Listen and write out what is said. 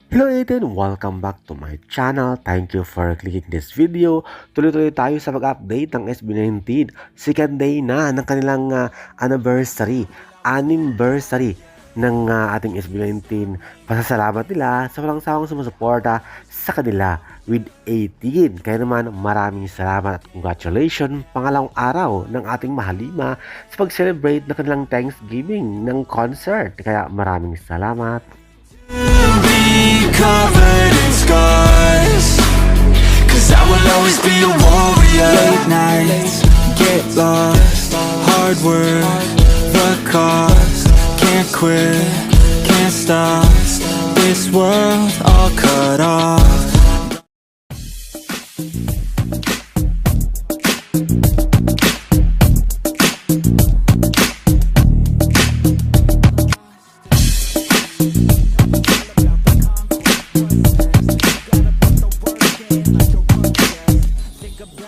Hello Aiden! Welcome back to my channel. Thank you for clicking this video. Tuloy-tuloy tayo sa mag-update ng SB19. Second day na ng kanilang anniversary, anniversary ng ating SB19. Pasasalamat nila sa walang sawang sumusuporta sa kanila with 18. Kaya naman maraming salamat at congratulations pangalawang araw ng ating Mahalima sa pag-celebrate ng kanilang Thanksgiving ng concert. Kaya maraming salamat. Covered in scars, 'cause I will always be a warrior. Late nights, get lost, hard work, the cost. Can't quit, can't stop, this world all cut off.